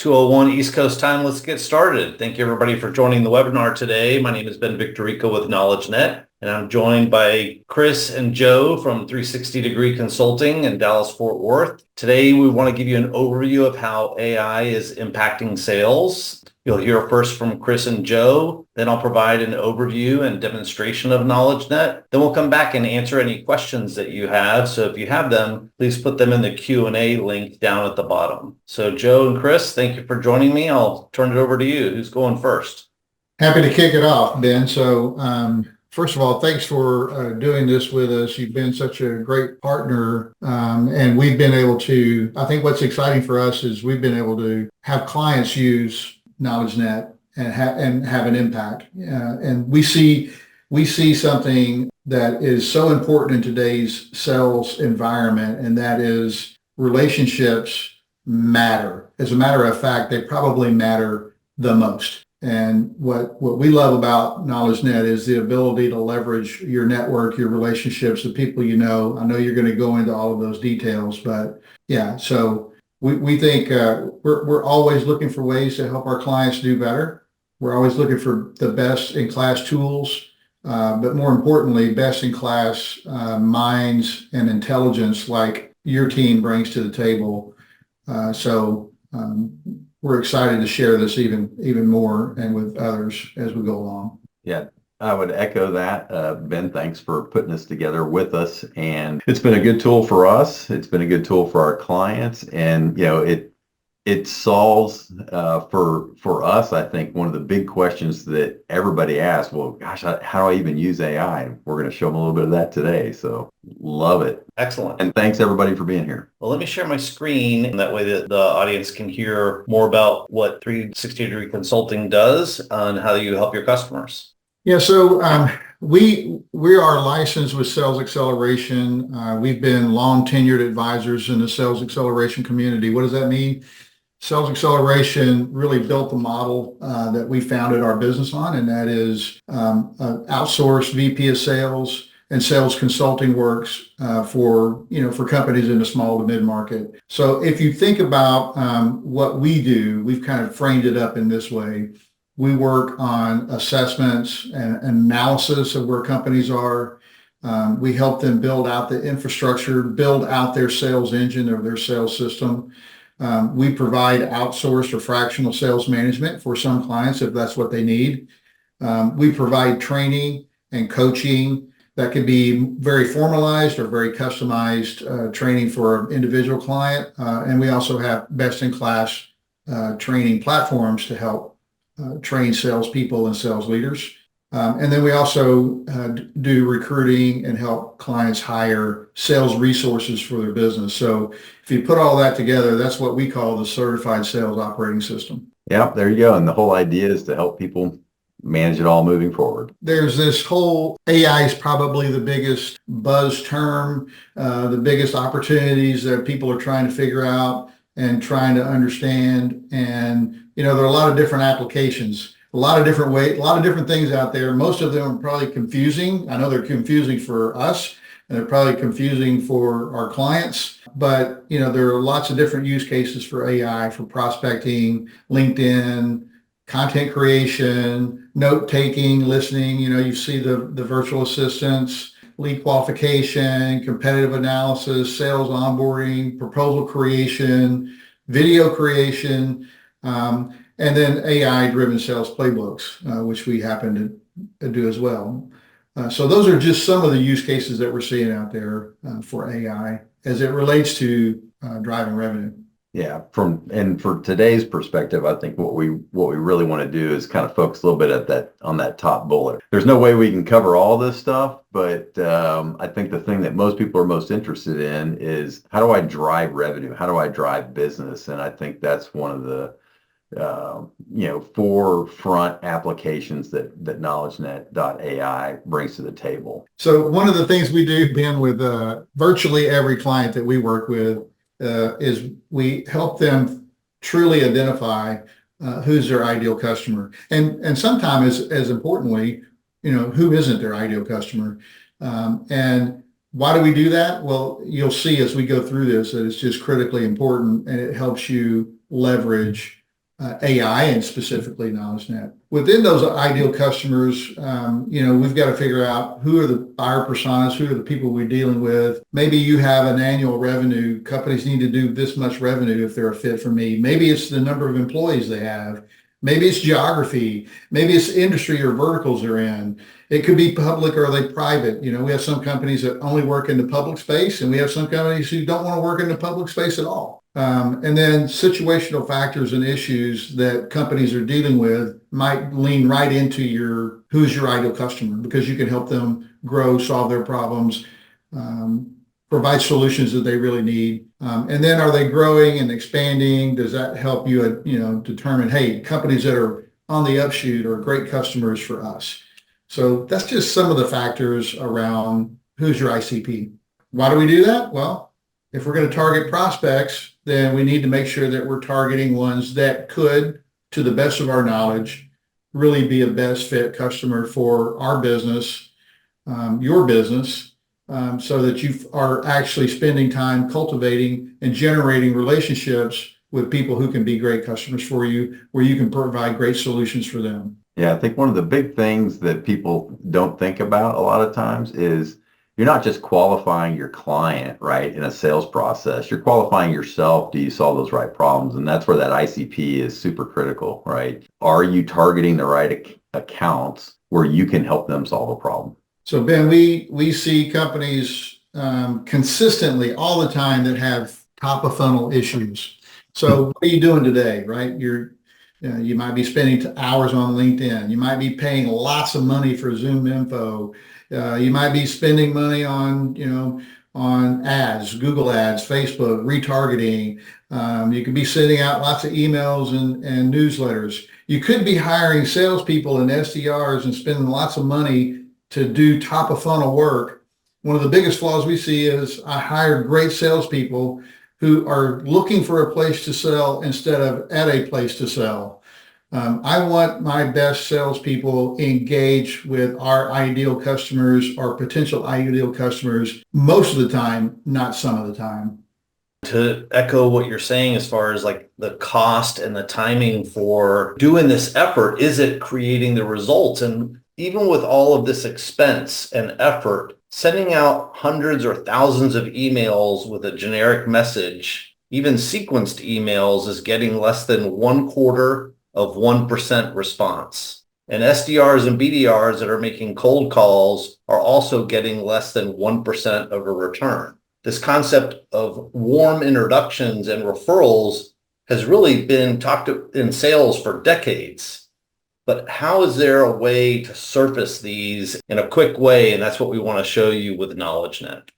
2:01 East Coast time. Let's get started. Thank you everybody for joining the webinar today. My name is Ben Victorica with KnowledgeNet, and I'm joined by Chris and Joe from 360 Degree Consulting in Dallas, Fort Worth. Today, we want to give you an overview of how AI is impacting sales. You'll hear first from Chris and Joe, then I'll provide an overview and demonstration of KnowledgeNet. Then we'll come back and answer any questions that you have. So if you have them, please put them in the Q&A link down at the bottom. So Joe and Chris, thank you for joining me. I'll turn it over to you. Who's going first? Happy to kick it off, Ben. So first of all, thanks for doing this with us. You've been such a great partner, and we've been able to, I think what's exciting for us is we've been able to have clients use KnowledgeNet and have an impact. And we see something that is so important in today's sales environment, and that is relationships matter. As a matter of fact, they probably matter the most. And what we love about KnowledgeNet is the ability to leverage your network, your relationships, the people you know. I know you're going to go into all of those details, but yeah, so we think we're always looking for ways to help our clients do better. We're always looking for the best in class tools, but more importantly, best in class minds and intelligence like your team brings to the table. So we're excited to share this even more and with others as we go along. Yeah, I would echo that. Ben, thanks for putting this together with us. And it's been a good tool for us. It's been a good tool for our clients. And, you know, it solves for us, I think, one of the big questions that everybody asks, well, gosh, how do I even use AI? We're going to show them a little bit of that today. So love it. Excellent. And thanks everybody for being here. Well, let me share my screen, and that way that the audience can hear more about what 360 Degree Consulting does and how you help your customers. Yeah, so we are licensed with Sales Acceleration. We've been long tenured advisors in the Sales Acceleration community. What does that mean? Sales Acceleration really built the model that we founded our business on, and that is outsourced VP of sales and sales consulting works for companies in the small to mid market. So if you think about what we do, we've kind of framed it up in this way. We work on assessments and analysis of where companies are. We help them build out the infrastructure, build out their sales engine or their sales system. We provide outsourced or fractional sales management for some clients if that's what they need. We provide training and coaching that could be very formalized or very customized training for an individual client. And we also have best-in-class training platforms to help train salespeople and sales leaders. And then we also do recruiting and help clients hire sales resources for their business. So if you put all that together, that's what we call the certified sales operating system. Yeah, there you go. And the whole idea is to help people manage it all moving forward. There's this whole AI is probably the biggest buzz term, the biggest opportunities that people are trying to figure out and trying to understand. And there are a lot of different applications, a lot of different ways, a lot of different things out there. Most of them are probably confusing. I know they're confusing for us, and they're probably confusing for our clients. But there are lots of different use cases for AI, for prospecting, LinkedIn, content creation, note taking, listening. You see the virtual assistants, lead qualification, competitive analysis, sales onboarding, proposal creation, video creation. And then AI-driven sales playbooks, which we happen to do as well. So those are just some of the use cases that we're seeing out there for AI as it relates to driving revenue. Yeah, for today's perspective, I think what we really want to do is kind of focus a little bit on that top bullet. There's no way we can cover all this stuff, but I think the thing that most people are most interested in is how do I drive revenue? How do I drive business? And I think that's one of the forefront applications that KnowledgeNet.ai brings to the table. So one of the things we do, Ben, with virtually every client that we work with is we help them truly identify who's their ideal customer, and sometimes as importantly, who isn't their ideal customer. And why do we do that? Well, you'll see as we go through this that it's just critically important, and it helps you leverage AI and specifically KnowledgeNet. Within those ideal customers, we've got to figure out who are the buyer personas, who are the people we're dealing with. Maybe you have an annual revenue. Companies need to do this much revenue if they're a fit for me. Maybe it's the number of employees they have. Maybe it's geography. Maybe it's industry or verticals they're in. It could be public or are they private. We have some companies that only work in the public space, and we have some companies who don't want to work in the public space at all. And then situational factors and issues that companies are dealing with might lean right into who's your ideal customer, because you can help them grow, solve their problems, provide solutions that they really need. And then are they growing and expanding? Does that help you, determine, hey, companies that are on the upshoot are great customers for us. So that's just some of the factors around who's your ICP. Why do we do that? Well, if we're going to target prospects, then we need to make sure that we're targeting ones that could, to the best of our knowledge, really be a best fit customer for our business, your business, so that you are actually spending time cultivating and generating relationships with people who can be great customers for you, where you can provide great solutions for them. Yeah, I think one of the big things that people don't think about a lot of times is you're not just qualifying your client, right, in a sales process. You're qualifying yourself. Do you solve those right problems? And that's where that ICP is super critical, right? Are you targeting the right accounts where you can help them solve a problem? So Ben, we see companies consistently all the time that have top of funnel issues. So what are you doing today, right? You might be spending hours on LinkedIn. You might be paying lots of money for Zoom info. You might be spending money on ads, Google ads, Facebook, retargeting. You could be sending out lots of emails and newsletters. You could be hiring salespeople and SDRs and spending lots of money to do top of funnel work. One of the biggest flaws we see is I hire great salespeople who are looking for a place to sell instead of at a place to sell. I want my best salespeople engaged with our ideal customers or potential ideal customers most of the time, not some of the time. To echo what you're saying as far as like the cost and the timing for doing this effort, is it creating the results? And even with all of this expense and effort, sending out hundreds or thousands of emails with a generic message, even sequenced emails, is getting less than 0.25% response. And SDRs and BDRs that are making cold calls are also getting less than 1% of a return. This concept of warm introductions and referrals has really been talked in sales for decades. But how is there a way to surface these in a quick way? And that's what we want to show you with KnowledgeNet.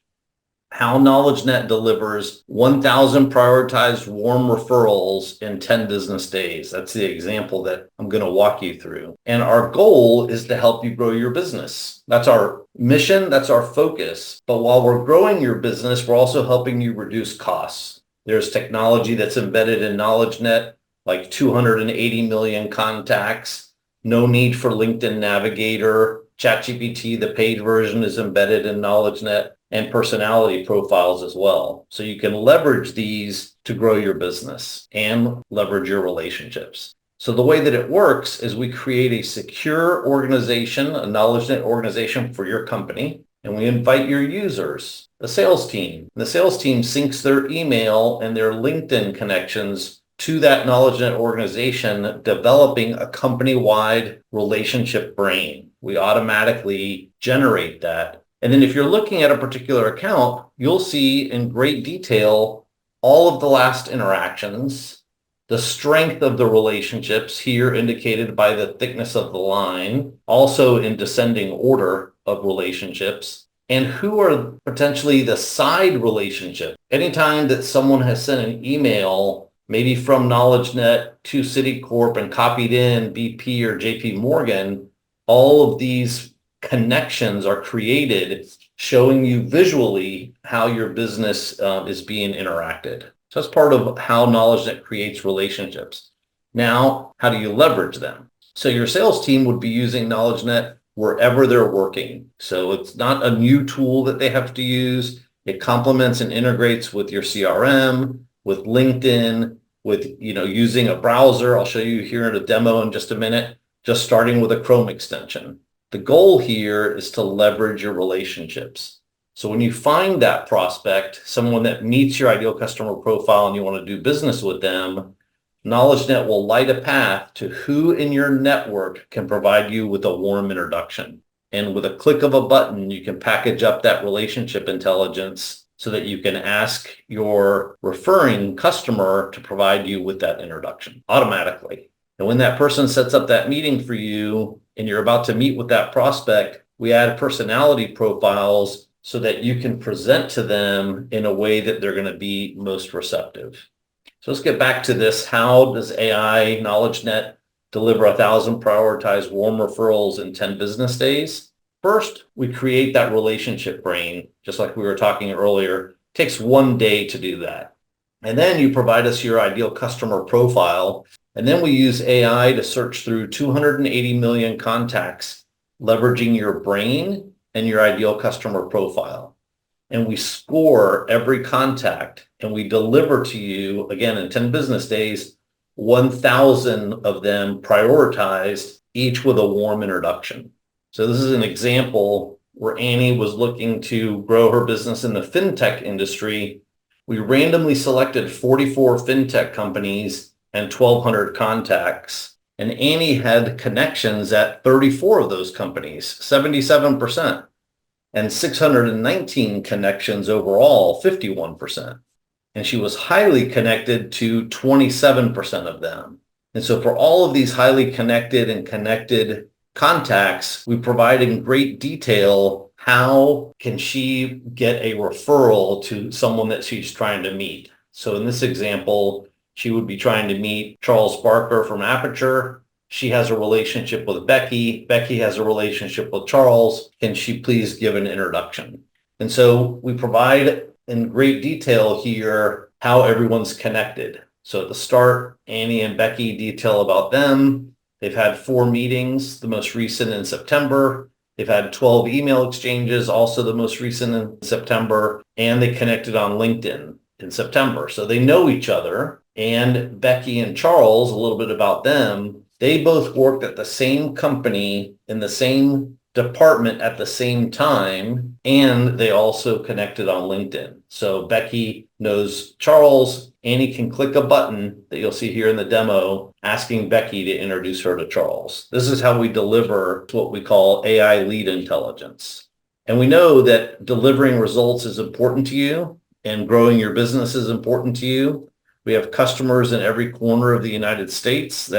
How KnowledgeNet delivers 1,000 prioritized warm referrals in 10 business days. That's the example that I'm going to walk you through. And our goal is to help you grow your business. That's our mission. That's our focus. But while we're growing your business, we're also helping you reduce costs. There's technology that's embedded in KnowledgeNet, like 280 million contacts. No need for LinkedIn Navigator. ChatGPT, the paid version, is embedded in KnowledgeNet, and personality profiles as well. So you can leverage these to grow your business and leverage your relationships. So the way that it works is we create a secure organization, a KnowledgeNet organization for your company, and we invite your users, the sales team. The sales team syncs their email and their LinkedIn connections to that KnowledgeNet organization, developing a company-wide relationship brain. We automatically generate that. And then if you're looking at a particular account, you'll see in great detail all of the last interactions, the strength of the relationships here indicated by the thickness of the line, also in descending order of relationships, and who are potentially the side relationships. Anytime that someone has sent an email, maybe from KnowledgeNet to Citicorp and copied in BP or JP Morgan, all of these connections are created showing you visually how your business is being interacted. So that's part of how KnowledgeNet creates relationships. Now, how do you leverage them? So your sales team would be using KnowledgeNet wherever they're working. So it's not a new tool that they have to use. It complements and integrates with your CRM, with LinkedIn, with, using a browser. I'll show you here in a demo in just a minute, just starting with a Chrome extension. The goal here is to leverage your relationships. So when you find that prospect, someone that meets your ideal customer profile and you want to do business with them, KnowledgeNet will light a path to who in your network can provide you with a warm introduction. And with a click of a button, you can package up that relationship intelligence so that you can ask your referring customer to provide you with that introduction automatically. And when that person sets up that meeting for you and you're about to meet with that prospect, we add personality profiles so that you can present to them in a way that they're going to be most receptive. So let's get back to this. How does AI KnowledgeNet deliver 1,000 prioritized warm referrals in 10 business days? First, we create that relationship brain, just like we were talking earlier. It takes 1 day to do that. And then you provide us your ideal customer profile. And then we use AI to search through 280 million contacts, leveraging your brain and your ideal customer profile. And we score every contact and we deliver to you, again, in 10 business days, 1,000 of them prioritized, each with a warm introduction. So this is an example where Annie was looking to grow her business in the fintech industry. We randomly selected 44 fintech companies and 1,200 contacts. And Annie had connections at 34 of those companies, 77%. And 619 connections overall, 51%. And she was highly connected to 27% of them. And so for all of these highly connected and connected contacts, we provide in great detail how can she get a referral to someone that she's trying to meet. So in this example, she would be trying to meet Charles Barker from Aperture. She has a relationship with Becky. Becky has a relationship with Charles. Can she please give an introduction? And so we provide in great detail here how everyone's connected. So at the start, Annie and Becky detail about them. They've had 4 meetings, the most recent in September. They've had 12 email exchanges, also the most recent in September. And they connected on LinkedIn in September. So they know each other. And Becky and Charles, a little bit about them, they both worked at the same company in the same department at the same time, and they also connected on LinkedIn. So Becky knows Charles. Annie can click a button that you'll see here in the demo, asking Becky to introduce her to Charles. This is how we deliver what we call AI lead intelligence. And we know that delivering results is important to you, and growing your business is important to you. We have customers in every corner of the United States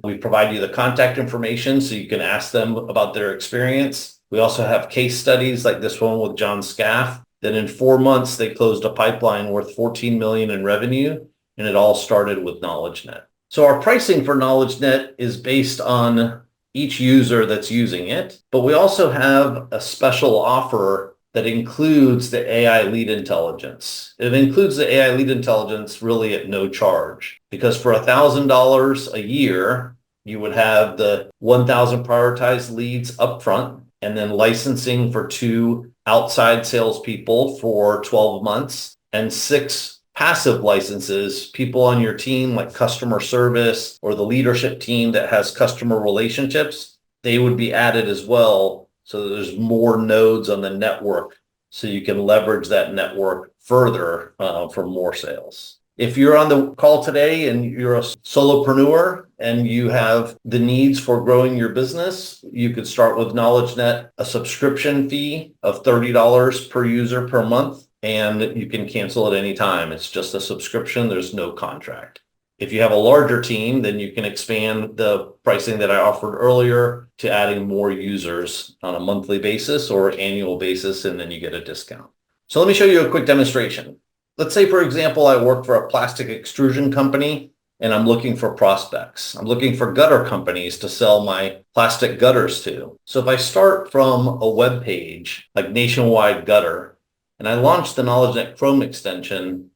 we provide you the contact information so you can ask them about their experience. We also have case studies like this one with John Scaff, that in 4 months, they closed a pipeline worth 14 million in revenue, and it all started with KnowledgeNet. So our pricing for KnowledgeNet is based on each user that's using it, but we also have a special offer that includes the AI lead intelligence. It includes the AI lead intelligence really at no charge, because for $1,000 a year, you would have the 1,000 prioritized leads upfront, and then licensing for 2 outside salespeople for 12 months, and 6 passive licenses, people on your team like customer service or the leadership team that has customer relationships, they would be added as well. So there's more nodes on the network, so you can leverage that network further for more sales. If you're on the call today and you're a solopreneur and you have the needs for growing your business, you could start with KnowledgeNet, a subscription fee of $30 per user per month, and you can cancel at any time. It's just a subscription. There's no contract. If you have a larger team, then you can expand the pricing that I offered earlier to adding more users on a monthly basis or annual basis, and then you get a discount. So let me show you a quick demonstration. Let's say, for example, I work for a plastic extrusion company and I'm looking for prospects. I'm looking for gutter companies to sell my plastic gutters to. So if I start from a web page like Nationwide Gutter and I launch the KnowledgeNet Chrome extension,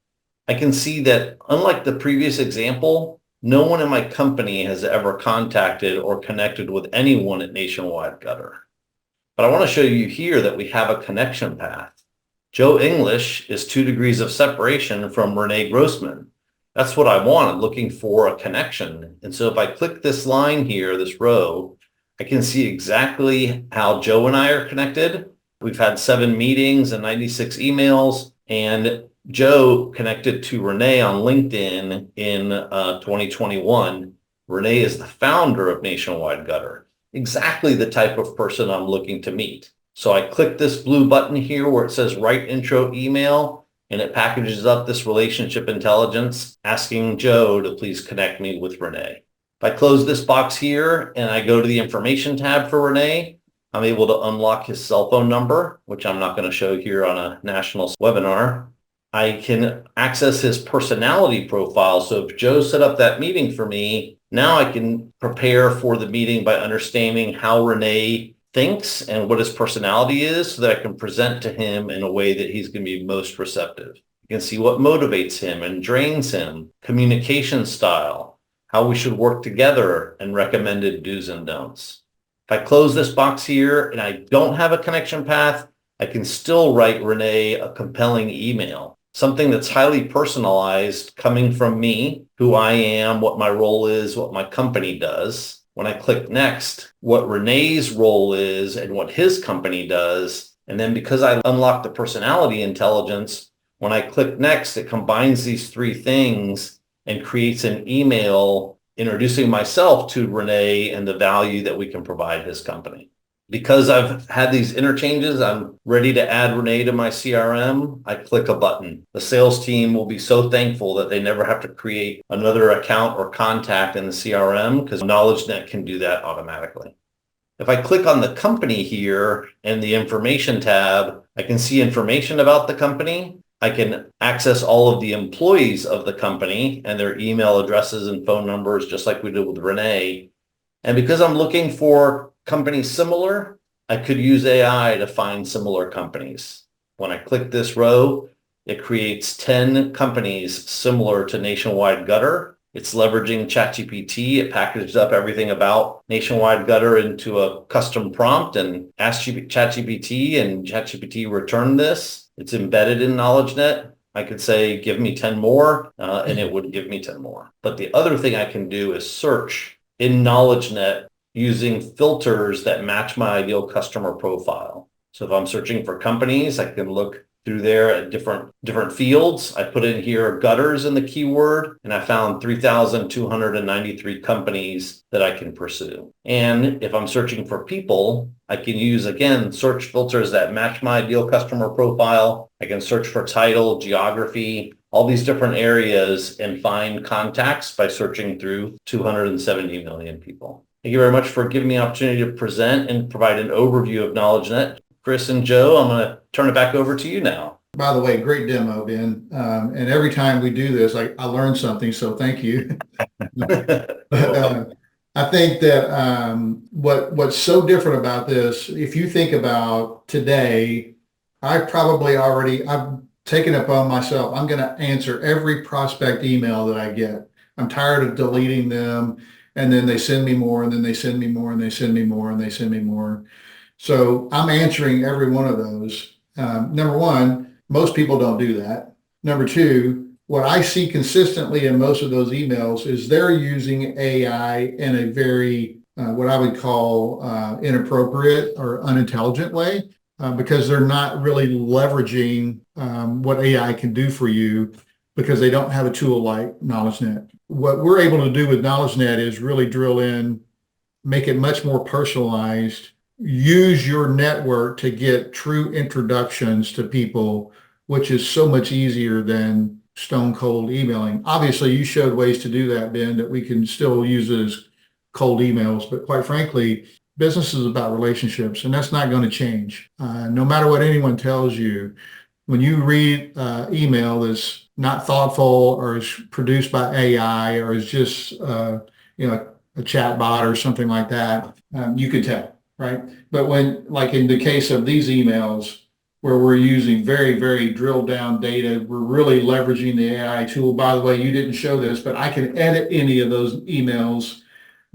I can see that unlike the previous example, no one in my company has ever contacted or connected with anyone at Nationwide Gutter. But I want to show you here that we have a connection path. Joe English is 2 degrees of separation from Renee Grossman. That's what I wanted, looking for a connection. And so if I click this line here, this row, I can see exactly how Joe and I are connected. We've had 7 meetings and 96 emails, and Joe connected to Renee on LinkedIn in 2021. Renee is the founder of Nationwide Gutter, exactly the type of person I'm looking to meet. So I click this blue button here where it says write intro email, and it packages up this relationship intelligence asking Joe to please connect me with Renee. If I close this box here and I go to the information tab for Renee, I'm able to unlock his cell phone number, which I'm not going to show here on a national webinar. I can access his personality profile. So if Joe set up that meeting for me, now I can prepare for the meeting by understanding how Renee thinks and what his personality is so that I can present to him in a way that he's going to be most receptive. You can see what motivates him and drains him, communication style, how we should work together, and recommended do's and don'ts. If I close this box here and I don't have a connection path, I can still write Renee a compelling email, something that's highly personalized coming from me, who I am, what my role is, what my company does. When I click next, what Renee's role is and what his company does. And then because I unlock the personality intelligence, when I click next, it combines these 3 things and creates an email introducing myself to Renee and the value that we can provide his company. Because I've had these interchanges, I'm ready to add Renee to my CRM. I click a button. The sales team will be so thankful that they never have to create another account or contact in the CRM because KnowledgeNet can do that automatically. If I click on the company here and the information tab, I can see information about the company. I can access all of the employees of the company and their email addresses and phone numbers, just like we did with Renee. And because I'm looking for companies similar, I could use AI to find similar companies. When I click this row, it creates 10 companies similar to Nationwide Gutter. It's leveraging ChatGPT. It packaged up everything about Nationwide Gutter into a custom prompt and asked ChatGPT, and ChatGPT returned this. It's embedded in KnowledgeNet. I could say, give me 10 more, and it would give me 10 more. But the other thing I can do is search in KnowledgeNet using filters that match my ideal customer profile. So if I'm searching for companies, I can look through there at different fields. I put in here gutters in the keyword, and I found 3,293 companies that I can pursue. And if I'm searching for people, I can use, again, search filters that match my ideal customer profile. I can search for title, geography, all these different areas, and find contacts by searching through 270 million people. Thank you very much for giving me an opportunity to present and provide an overview of KnowledgeNet. Chris and Joe, I'm going to turn it back over to you now. By the way, great demo, Ben. And every time we do this, I learn something, so thank you. I think that what's so different about this, if you think about today, I've taken it upon myself. I'm going to answer every prospect email that I get. I'm tired of deleting them, and then they send me more, and then they send me more, and they send me more, and they send me more. So I'm answering every one of those. Number one, most people don't do that. Number two, what I see consistently in most of those emails is they're using AI in a very, what I would call inappropriate or unintelligent way, because they're not really leveraging what AI can do for you because they don't have a tool like KnowledgeNet. What we're able to do with KnowledgeNet is really drill in, make it much more personalized, use your network to get true introductions to people, which is so much easier than stone cold emailing. Obviously, you showed ways to do that, Ben, that we can still use it as cold emails, but quite frankly, business is about relationships, and that's not going to change. No matter what anyone tells you, when you read email that's not thoughtful or is produced by AI or is just a chat bot or something like that, you could tell, right? But when, like in the case of these emails, where we're using very, very drilled down data, we're really leveraging the AI tool. By the way, you didn't show this, but I can edit any of those emails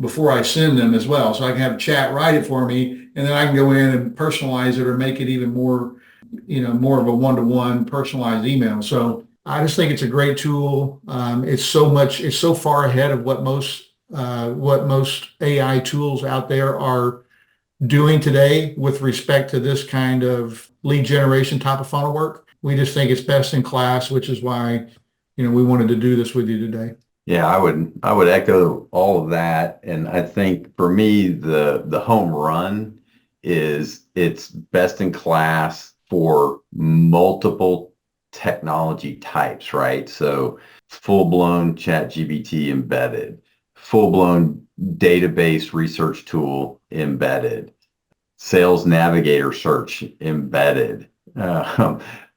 before I send them as well. So I can have chat write it for me, and then I can go in and personalize it or make it even more, more of a one-to-one personalized email. So I just think it's a great tool. It's so far ahead of what most AI tools out there are doing today with respect to this kind of lead generation type of funnel work. We just think it's best in class, which is why, we wanted to do this with you today. Yeah, I would echo all of that. And I think for me, the home run is it's best in class for multiple technology types, right? So full-blown ChatGPT embedded, full-blown database research tool embedded, sales navigator search embedded,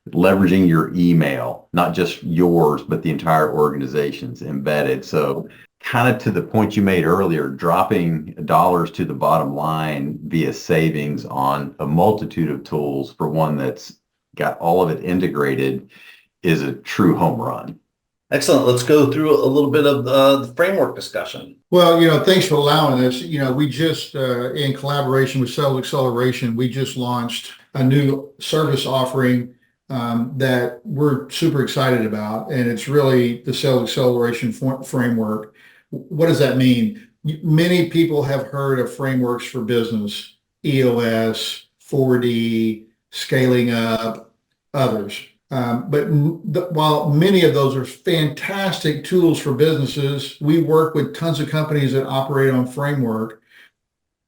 leveraging your email, not just yours, but the entire organization's embedded. So kind of to the point you made earlier, dropping dollars to the bottom line via savings on a multitude of tools for one that's got all of it integrated is a true home run. Excellent. Let's go through a little bit of the framework discussion. Well, thanks for allowing this. We just, in collaboration with Sales Acceleration, we just launched a new service offering that we're super excited about, and it's really the Sales Acceleration framework. What does that mean? Many people have heard of frameworks for business, EOS, 4D, Scaling Up, others. While many of those are fantastic tools for businesses, we work with tons of companies that operate on framework.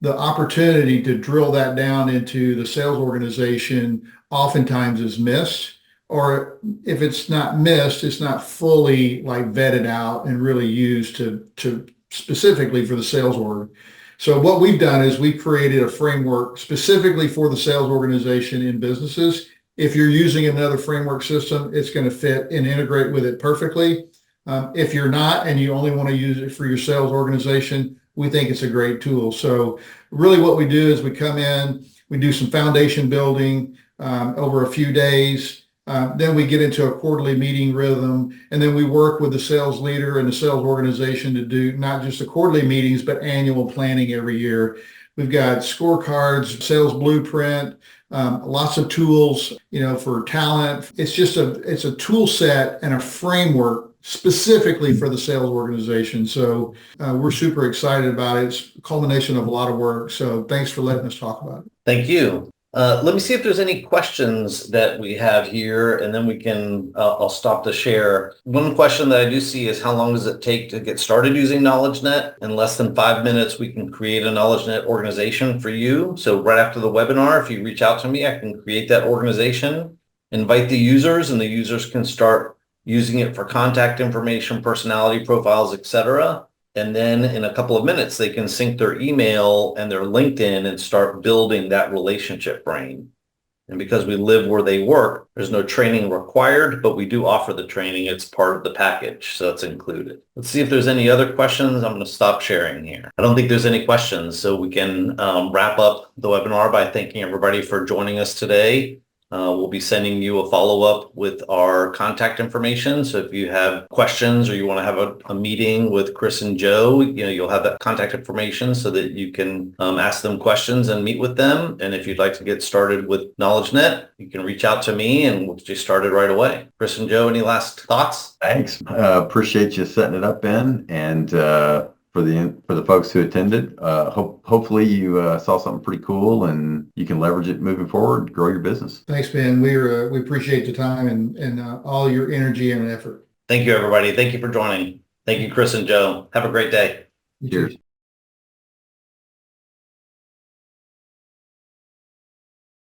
The opportunity to drill that down into the sales organization oftentimes is missed, or if it's not missed, it's not fully like vetted out and really used to specifically for the sales org. So what we've done is we created a framework specifically for the sales organization in businesses. If you're using another framework system, it's going to fit and integrate with it perfectly. If you're not and you only want to use it for your sales organization, we think it's a great tool. So really what we do is we come in, we do some foundation building over a few days. Then we get into a quarterly meeting rhythm, and then we work with the sales leader and the sales organization to do not just the quarterly meetings, but annual planning every year. We've got scorecards, sales blueprint, lots of tools, for talent. It's a tool set and a framework specifically for the sales organization. So we're super excited about it. It's a culmination of a lot of work. So thanks for letting us talk about it. Thank you. Let me see if there's any questions that we have here, and then we can, I'll stop to share. One question that I do see is how long does it take to get started using KnowledgeNet? In less than 5 minutes, we can create a KnowledgeNet organization for you. So right after the webinar, if you reach out to me, I can create that organization, invite the users, and the users can start using it for contact information, personality profiles, etc. And then in a couple of minutes, they can sync their email and their LinkedIn and start building that relationship brain. And because we live where they work, there's no training required, but we do offer the training. It's part of the package, so it's included. Let's see if there's any other questions. I'm going to stop sharing here. I don't think there's any questions, so we can wrap up the webinar by thanking everybody for joining us today. We'll be sending you a follow-up with our contact information. So if you have questions or you want to have a meeting with Chris and Joe, you'll have that contact information so that you can ask them questions and meet with them. And if you'd like to get started with KnowledgeNet, you can reach out to me and we'll get you started right away. Chris and Joe, any last thoughts? Thanks. Appreciate you setting it up, Ben. And for the folks who attended, hopefully you saw something pretty cool and you can leverage it moving forward, grow your business. Thanks, Ben. We appreciate the time and all your energy and effort. Thank you, everybody. Thank you for joining. Thank you, Chris and Joe. Have a great day. Cheers.